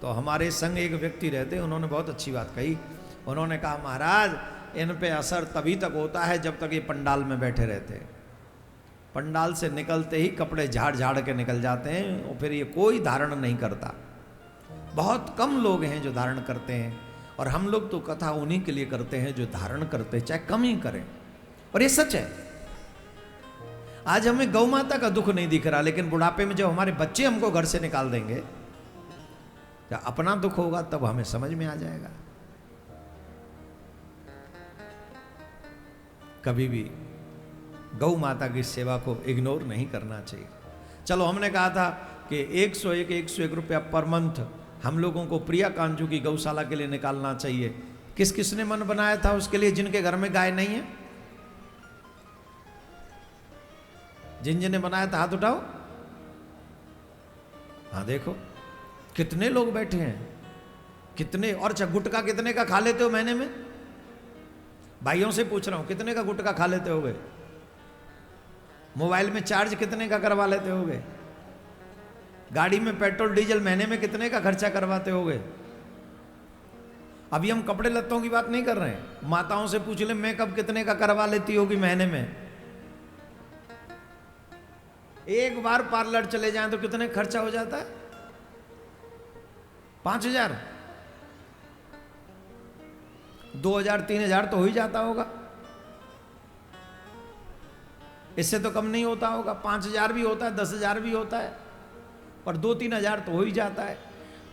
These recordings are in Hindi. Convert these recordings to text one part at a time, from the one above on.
तो हमारे संग एक व्यक्ति रहते, उन्होंने बहुत अच्छी बात कही। उन्होंने कहा महाराज इन पे असर तभी तक होता है जब तक ये पंडाल में बैठे रहते हैं। पंडाल से निकलते ही कपड़े झाड़ झाड़ के निकल जाते हैं और फिर ये कोई धारण नहीं करता। बहुत कम लोग हैं जो धारण करते हैं, और हम लोग तो कथा उन्हीं के लिए करते हैं जो धारण करते हैं, चाहे कम ही करें। और ये सच है। आज हमें गौ माता का दुख नहीं दिख रहा, लेकिन बुढ़ापे में जब हमारे बच्चे हमको घर से निकाल देंगे, जब अपना दुख होगा तब हमें समझ में आ जाएगा। कभी भी गौ माता की सेवा को इग्नोर नहीं करना चाहिए। चलो हमने कहा था कि 101 रुपया पर मंथ हम लोगों को प्रिया कांजू की गौशाला के लिए निकालना चाहिए। किस किसने मन बनाया था उसके लिए? जिनके घर में गाय नहीं है, जिन जिन्हें बनाया था हाथ उठाओ। हाँ देखो कितने लोग बैठे हैं, कितने। और अच्छा गुटखा कितने का खा लेते हो महीने में? भाइयों से पूछ रहा हूं, कितने का गुटखा खा लेते होगे? मोबाइल में चार्ज कितने का करवा लेते होगे? गाड़ी में पेट्रोल डीजल महीने में कितने का खर्चा करवाते होगे? अभी हम कपड़े लत्तों की बात नहीं कर रहे हैं। माताओं से पूछ ले मेकअप कितने का करवा लेती होगी महीने में? एक बार पार्लर चले जाएं तो कितने खर्चा हो जाता है? 5,000, 2,000, 3,000 तो हो ही जाता होगा। इससे तो कम नहीं होता होगा। 5,000 भी होता है, 10,000 भी होता है, और 2-3 हज़ार तो हो ही जाता है।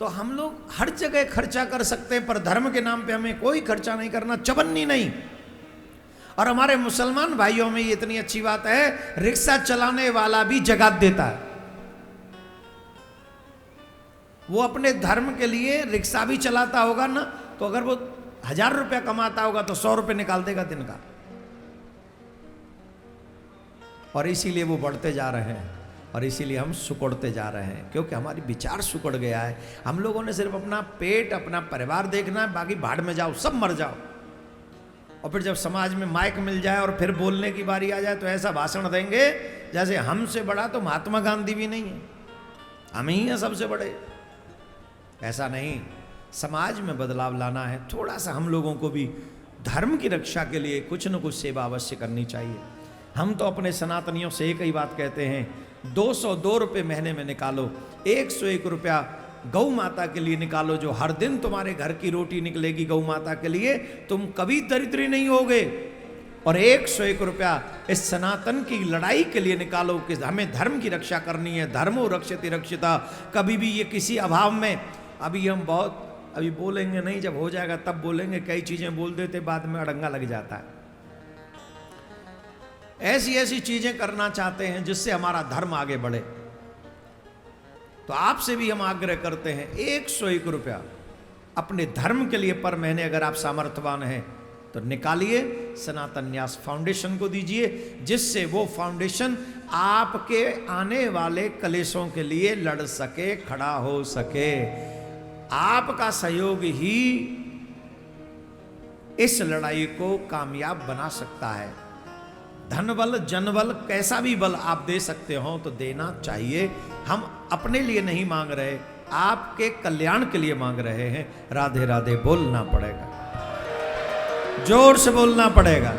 तो हम लोग हर जगह खर्चा कर सकते हैं, पर धर्म के नाम पे हमें कोई खर्चा नहीं करना, चवन्नी नहीं। और हमारे मुसलमान भाइयों में ये इतनी अच्छी बात है, रिक्शा चलाने वाला भी जकात देता है। वो अपने धर्म के लिए रिक्शा भी चलाता होगा ना, तो अगर वो 1,000 रुपया कमाता होगा तो 100 रुपये निकाल देगा दिन का। और इसीलिए वो बढ़ते जा रहे हैं, और इसीलिए हम सुकड़ते जा रहे हैं, क्योंकि हमारी विचार सुकड़ गया है। हम लोगों ने सिर्फ अपना पेट, अपना परिवार देखना है, बाकी भाड़ में जाओ, सब मर जाओ। और फिर जब समाज में माइक मिल जाए और फिर बोलने की बारी आ जाए तो ऐसा भाषण देंगे जैसे हमसे बड़ा तो महात्मा गांधी भी नहीं है, हम ही हैं सबसे बड़े। ऐसा नहीं, समाज में बदलाव लाना है। थोड़ा सा हम लोगों को भी धर्म की रक्षा के लिए कुछ न कुछ सेवा अवश्य करनी चाहिए। हम तो अपने सनातनियों से एक ही बात कहते हैं, 202 रुपये महीने में निकालो, 101 रुपया गौ माता के लिए निकालो। जो हर दिन तुम्हारे घर की रोटी निकलेगी गौ माता के लिए, तुम कभी दरिद्री नहीं होगे। और 101 रुपया इस सनातन की लड़ाई के लिए निकालो कि हमें धर्म की रक्षा करनी है। धर्मो रक्षति रक्षिता। कभी भी ये किसी अभाव में, अभी हम बहुत अभी बोलेंगे नहीं, जब हो जाएगा तब बोलेंगे। कई चीजें बोल देते बाद में अड़ंगा लग जाता है। ऐसी ऐसी चीजें करना चाहते हैं जिससे हमारा धर्म आगे बढ़े। तो आपसे भी हम आग्रह करते हैं, 101 रुपया अपने धर्म के लिए पर महीने अगर आप सामर्थ्यवान हैं तो निकालिए, सनातन न्यास फाउंडेशन को दीजिए, जिससे वो फाउंडेशन आपके आने वाले कलेशों के लिए लड़ सके, खड़ा हो सके। आपका सहयोग ही इस लड़ाई को कामयाब बना सकता है। धन बल, जन बल, कैसा भी बल आप दे सकते हो तो देना चाहिए। हम अपने लिए नहीं मांग रहे, आपके कल्याण के लिए मांग रहे हैं। राधे राधे बोलना पड़ेगा, जोर से बोलना पड़ेगा।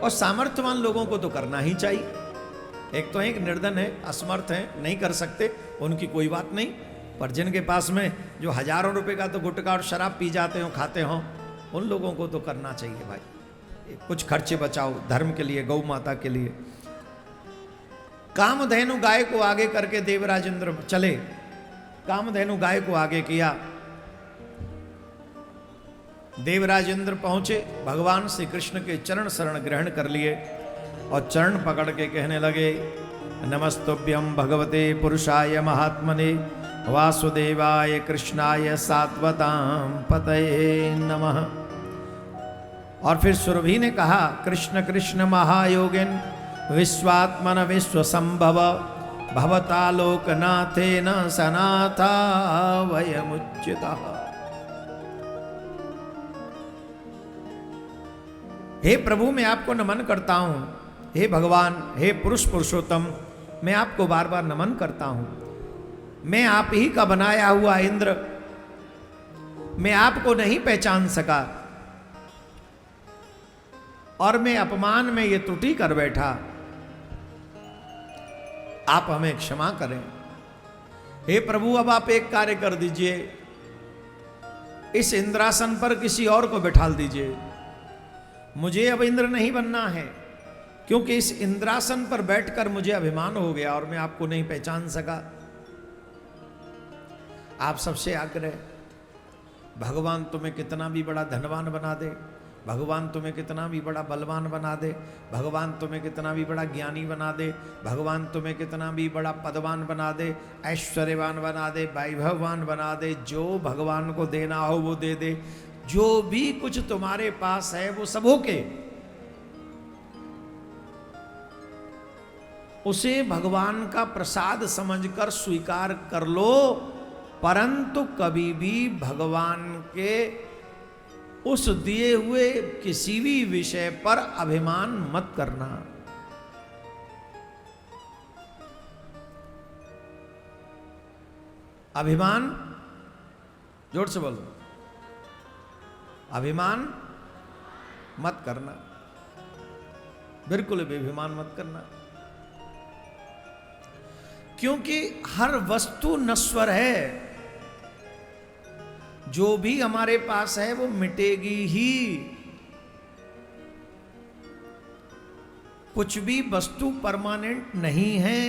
और सामर्थ्यवान लोगों को तो करना ही चाहिए। एक तो एक निर्धन है, असमर्थ है, नहीं कर सकते, उनकी कोई बात नहीं। पर जिनके पास में जो हजारों रुपए का तो गुटखा और शराब पी जाते हो, खाते हो, उन लोगों को तो करना चाहिए भाई। कुछ खर्चे बचाओ धर्म के लिए, गौ माता के लिए। कामधेनु गाय को आगे करके देवराज इंद्र चले। कामधेनु गाय को आगे किया, देवराज इंद्र पहुंचे, भगवान श्री कृष्ण के चरण शरण ग्रहण कर लिए और चरण पकड़ के कहने लगे, नमस्तुभ्यं भगवते पुरुषाय महात्मने वासुदेवाय कृष्णाय सात्वतां पतये नमः। और फिर सुरभि ने कहा, कृष्ण कृष्ण महायोगिन विश्वात्मन विश्व संभव भवतालोकनाथेन सनाथा वयमुच्युतः। हे प्रभु, मैं आपको नमन करता हूं। हे भगवान, हे पुरुष पुरुषोत्तम, मैं आपको बार बार नमन करता हूं। मैं आप ही का बनाया हुआ इंद्र, मैं आपको नहीं पहचान सका और मैं अपमान में ये त्रुटि कर बैठा, आप हमें क्षमा करें। हे प्रभु, अब आप एक कार्य कर दीजिए, इस इंद्रासन पर किसी और को बिठाल दीजिए। मुझे अब इंद्र नहीं बनना है, क्योंकि इस इंद्रासन पर बैठकर मुझे अभिमान हो गया और मैं आपको नहीं पहचान सका। आप सबसे आग्रह, भगवान तुम्हें कितना भी बड़ा धनवान बना दे, भगवान तुम्हें कितना भी बड़ा बलवान बना दे, भगवान तुम्हें कितना भी बड़ा ज्ञानी बना दे, भगवान तुम्हें कितना भी बड़ा पदवान बना दे, ऐश्वर्यवान बना दे, वैभववान बना दे, जो भगवान को देना हो वो दे दे। जो भी कुछ तुम्हारे पास है वो सब होके उसे भगवान का प्रसाद समझकर स्वीकार कर लो, परंतु कभी भी भगवान के उस दिए हुए किसी भी विषय पर अभिमान मत करना। अभिमान, जोर से बोलो, अभिमान मत करना, बिल्कुल भी अभिमान मत करना, क्योंकि हर वस्तु नश्वर है। जो भी हमारे पास है वो मिटेगी ही। कुछ भी वस्तु परमानेंट नहीं है।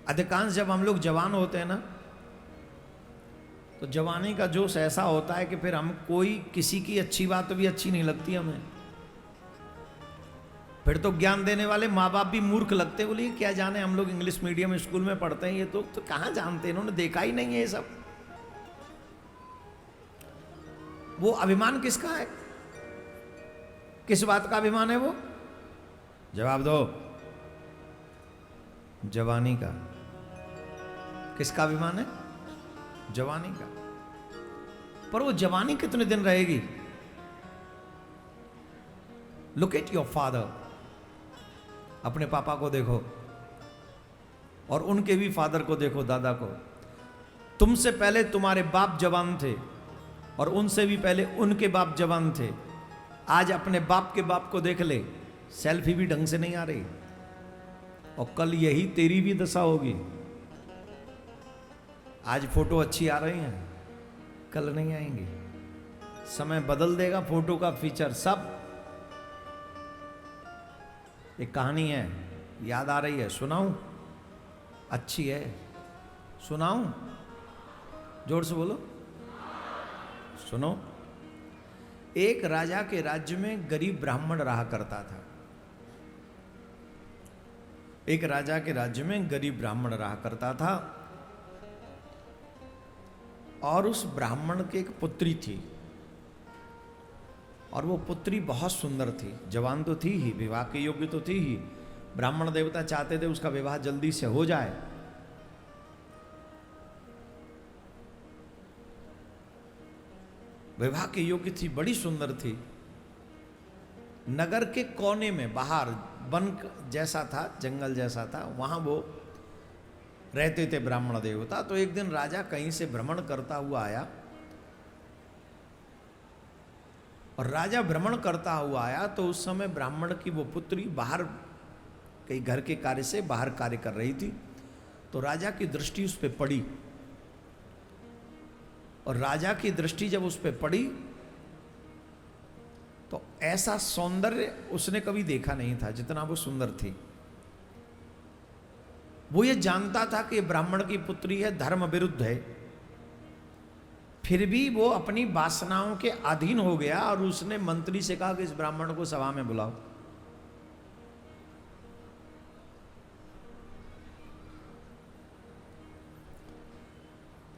अधिकांश जब हम लोग जवान होते हैं ना, तो जवानी का जोश ऐसा होता है कि फिर हम कोई किसी की अच्छी बात भी अच्छी नहीं लगती हमें। फिर तो ज्ञान देने वाले माँ बाप भी मूर्ख लगते, बोले क्या जाने, हम लोग इंग्लिश मीडियम स्कूल में पढ़ते हैं, ये तो कहाँ जानते हैं, इन्होंने देखा ही नहीं है ये सब। वो अभिमान किसका है? किस बात का अभिमान है वो? जवाब दो। जवानी का। किसका अभिमान है? जवानी का। पर वो जवानी कितने दिन रहेगी? Look at your father. अपने पापा को देखो और उनके भी फादर को देखो, दादा को। तुमसे पहले तुम्हारे बाप जवान थे और उनसे भी पहले उनके बाप जवान थे। आज अपने बाप के बाप को देख ले, सेल्फी भी ढंग से नहीं आ रही, और कल यही तेरी भी दशा होगी। आज फोटो अच्छी आ रही हैं, कल नहीं आएंगी। समय बदल देगा फोटो का फीचर सब। एक कहानी है, याद आ रही है, सुनाऊं? अच्छी है, सुनाऊं? जोर से बोलो, सुनो। एक राजा के राज्य में गरीब ब्राह्मण रहा करता था। एक राजा के राज्य में गरीब ब्राह्मण रहा करता था, और उस ब्राह्मण की एक पुत्री थी, और वो पुत्री बहुत सुंदर थी। जवान तो थी ही, विवाह के योग्य तो थी ही। ब्राह्मण देवता चाहते थे उसका विवाह जल्दी से हो जाए। विवाह के योग्य थी, बड़ी सुंदर थी। नगर के कोने में बाहर वन जैसा था, जंगल जैसा था, वहां वो रहते थे ब्राह्मण देवता। तो एक दिन राजा कहीं से भ्रमण करता हुआ आया, और राजा भ्रमण करता हुआ आया तो उस समय ब्राह्मण की वो पुत्री बाहर कई घर के कार्य से बाहर कार्य कर रही थी। तो राजा की दृष्टि उस पर पड़ी, और राजा की दृष्टि जब उस पर पड़ी तो ऐसा सौंदर्य उसने कभी देखा नहीं था जितना वो सुंदर थी। वो ये जानता था कि ब्राह्मण की पुत्री है, धर्म विरुद्ध है, फिर भी वो अपनी वासनाओं के अधीन हो गया, और उसने मंत्री से कहा कि इस ब्राह्मण को सभा में बुलाओ।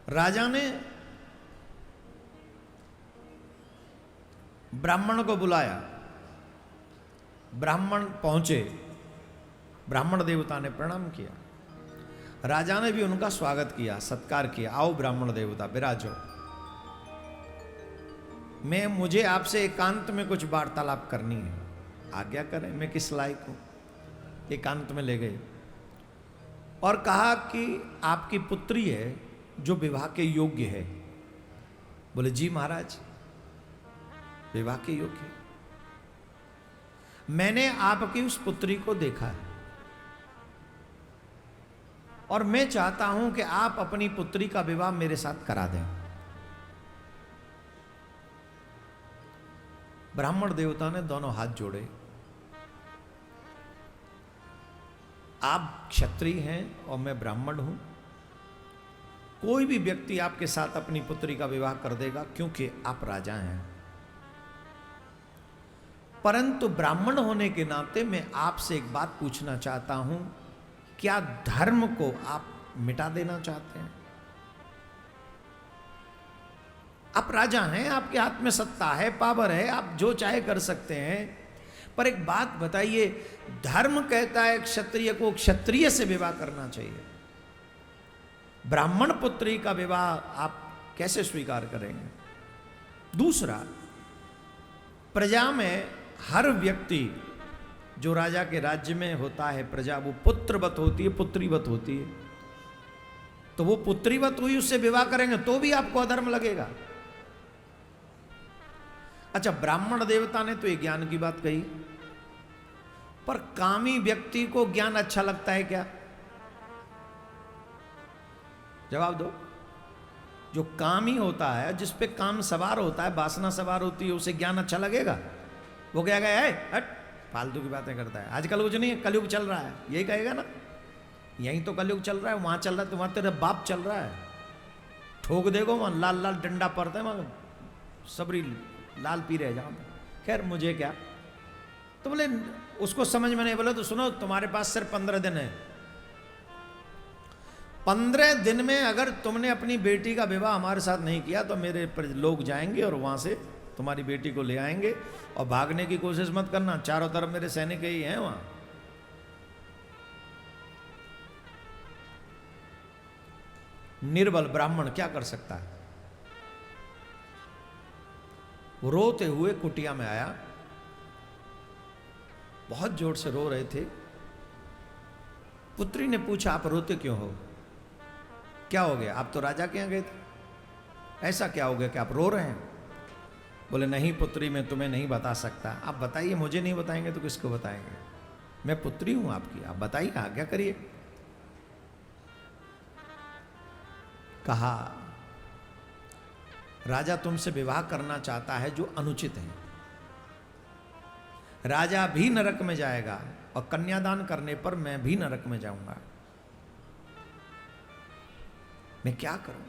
राजा ने ब्राह्मण को बुलाया। ब्राह्मण पहुंचे, ब्राह्मण देवता ने प्रणाम किया, राजा ने भी उनका स्वागत किया, सत्कार किया। आओ ब्राह्मण देवता, विराजो। मुझे आपसे एकांत में कुछ वार्तालाप करनी है, आज्ञा करें, मैं किस लायक हूं? एकांत में ले गए और कहा कि आपकी पुत्री है जो विवाह के योग्य है। बोले जी महाराज, विवाह के योग्य है। मैंने आपकी उस पुत्री को देखा है और मैं चाहता हूं कि आप अपनी पुत्री का विवाह मेरे साथ करा दें। ब्राह्मण देवता ने दोनों हाथ जोड़े। आप क्षत्रिय हैं और मैं ब्राह्मण हूं। कोई भी व्यक्ति आपके साथ अपनी पुत्री का विवाह कर देगा क्योंकि आप राजा हैं, परंतु ब्राह्मण होने के नाते मैं आपसे एक बात पूछना चाहता हूं, क्या धर्म को आप मिटा देना चाहते हैं? आप राजा हैं, आपके हाथ में सत्ता है, पावर है, आप जो चाहे कर सकते हैं, पर एक बात बताइए, धर्म कहता है क्षत्रिय को क्षत्रिय से विवाह करना चाहिए, ब्राह्मण पुत्री का विवाह आप कैसे स्वीकार करेंगे? दूसरा, प्रजा में हर व्यक्ति जो राजा के राज्य में होता है, प्रजा वो पुत्रवत होती है, पुत्रीवत होती है। तो वो पुत्रीवत हुई, उससे विवाह करेंगे तो भी आपको अधर्म लगेगा। अच्छा, ब्राह्मण देवता ने तो ये ज्ञान की बात कही, पर कामी व्यक्ति को ज्ञान अच्छा लगता है क्या? जवाब दो। जो कामी होता है, जिस पे काम सवार होता है, वासना सवार होती है, उसे ज्ञान अच्छा लगेगा? वो क्या कहेगा, हट फालतू की बातें करता है, आजकल कुछ नहीं है, कलयुग चल रहा है, यही कहेगा ना। यहीं तो कलयुग चल रहा है, वहां चल रहा है तो वहां तेरा बाप चल रहा है, ठोक देगो वहां, लाल लाल डंडा पड़ता है वहां, सबरी लाल पी रहे जाओ। खैर मुझे क्या, तो बोले उसको समझ में नहीं। बोले तो सुनो, तुम्हारे पास सिर्फ 15 दिन है, 15 दिन में अगर तुमने अपनी बेटी का विवाह हमारे साथ नहीं किया तो मेरे लोग जाएंगे और वहां से तुम्हारी बेटी को ले आएंगे, और भागने की कोशिश मत करना, चारों तरफ मेरे सैनिक ही हैं वहां। निर्बल ब्राह्मण क्या कर सकता है? वो रोते हुए कुटिया में आया, बहुत जोर से रो रहे थे। पुत्री ने पूछा, आप रोते क्यों हो? क्या हो गया? आप तो राजा के यहां गए थे, ऐसा क्या हो गया कि आप रो रहे हैं? बोले नहीं पुत्री, मैं तुम्हें नहीं बता सकता। आप बताइए, मुझे नहीं बताएंगे तो किसको बताएंगे? मैं पुत्री हूं आपकी, आप बताइए, आज्ञा करिए। कहा, राजा तुमसे विवाह करना चाहता है जो अनुचित है। राजा भी नरक में जाएगा और कन्यादान करने पर मैं भी नरक में जाऊंगा, मैं क्या करूं?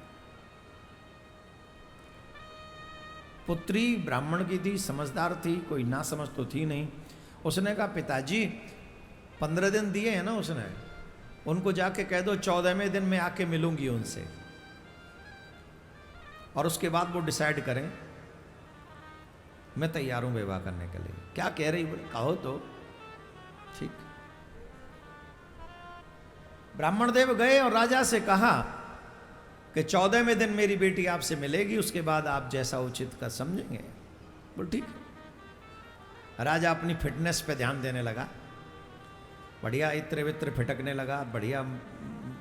पुत्री ब्राह्मण की थी, समझदार थी, कोई ना समझ तो थी नहीं। उसने कहा, पिताजी 15 दिन दिए हैं ना उसने, उनको जाके कह दो 14वें दिन में आके मिलूंगी उनसे, और उसके बाद वो डिसाइड करें। मैं तैयार हूं विवाह करने के लिए। क्या कह रही? बोले कहो तो ठीक। ब्राह्मण देव गए और राजा से कहा कि 14वें दिन मेरी बेटी आपसे मिलेगी, उसके बाद आप जैसा उचित का समझेंगे। बोल ठीक। राजा अपनी फिटनेस पे ध्यान देने लगा, बढ़िया इत्र वित्र फिटकने लगा, बढ़िया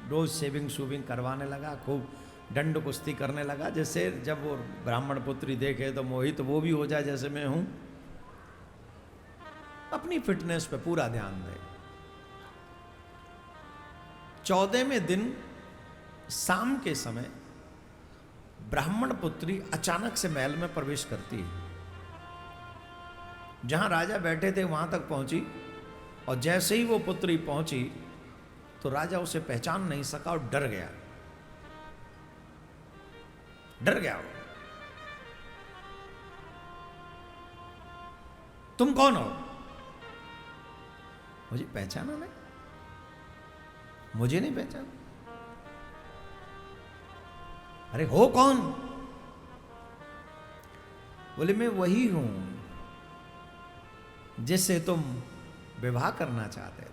रोज सेविंग सूविंग करवाने लगा, खूब दंड कुश्ती करने लगा, जैसे जब वो ब्राह्मण पुत्री देखे तो मोहित वो भी हो जाए जैसे मैं हूं। अपनी फिटनेस पे पूरा ध्यान दे। 14वें दिन शाम के समय ब्राह्मण पुत्री अचानक से महल में प्रवेश करती है। जहां राजा बैठे थे वहां तक पहुंची, और जैसे ही वो पुत्री पहुंची तो राजा उसे पहचान नहीं सका और डर गया। डर गया वो। तुम कौन हो? मुझे पहचाना नहीं? मुझे नहीं पहचाना? अरे हो कौन? बोले मैं वही हूं जिससे तुम विवाह करना चाहते थे।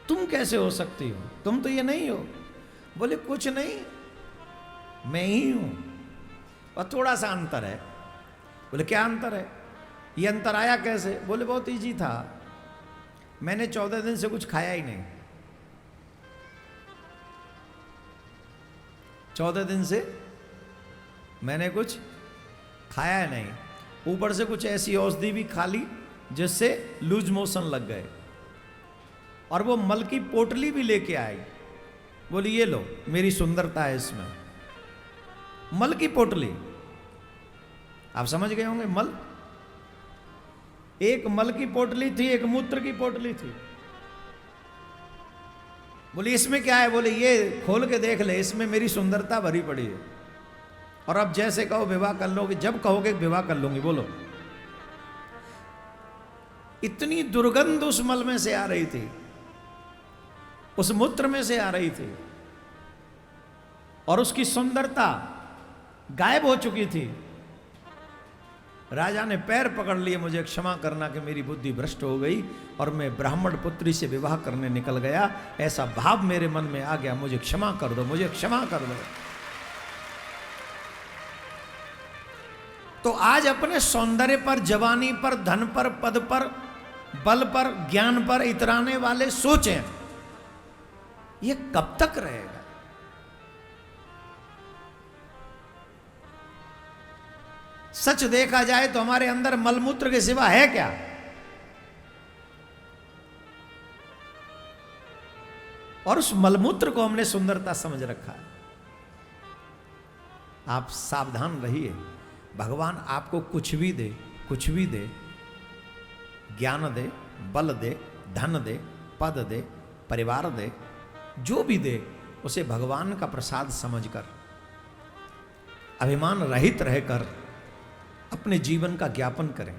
तुम कैसे हो सकती हो? तुम तो ये नहीं हो। बोले कुछ नहीं, मैं ही हूं, और थोड़ा सा अंतर है। बोले क्या अंतर है? ये अंतर आया कैसे? बोले बहुत इजी था। मैंने 14 दिन से कुछ खाया ही नहीं। 14 दिन से मैंने कुछ खाया नहीं, ऊपर से कुछ ऐसी औषधि भी खा ली जिससे लूज मोशन लग गए। और वो मल की पोटली भी लेके आई, बोली ये लो, मेरी सुंदरता है इसमें। मल की पोटली, आप समझ गए होंगे मल। एक मल की पोटली थी, एक मूत्र की पोटली थी। बोली इसमें क्या है? बोले ये खोल के देख ले, इसमें मेरी सुंदरता भरी पड़ी है। और अब जैसे कहो विवाह कर लोगे, जब कहोगे विवाह कर लूंगी। बोलो, इतनी दुर्गंध उस मल में से आ रही थी, उस मूत्र में से आ रही थी, और उसकी सुंदरता गायब हो चुकी थी। राजा ने पैर पकड़ लिए, मुझे क्षमा करना कि मेरी बुद्धि भ्रष्ट हो गई और मैं ब्राह्मण पुत्री से विवाह करने निकल गया। ऐसा भाव मेरे मन में आ गया, मुझे क्षमा कर दो, मुझे क्षमा कर दो। तो आज अपने सौंदर्य पर, जवानी पर, धन पर, पद पर, बल पर, ज्ञान पर इतराने वाले सोचें, ये कब तक रहेगा? सच देखा जाए तो हमारे अंदर मलमूत्र के सिवा है क्या? और उस मलमूत्र को हमने सुंदरता समझ रखा है। आप सावधान रहिए, भगवान आपको कुछ भी दे, कुछ भी दे, ज्ञान दे, बल दे, धन दे, पद दे, परिवार दे, जो भी दे, उसे भगवान का प्रसाद समझकर अभिमान रहित रहकर अपने जीवन का ज्ञापन करें।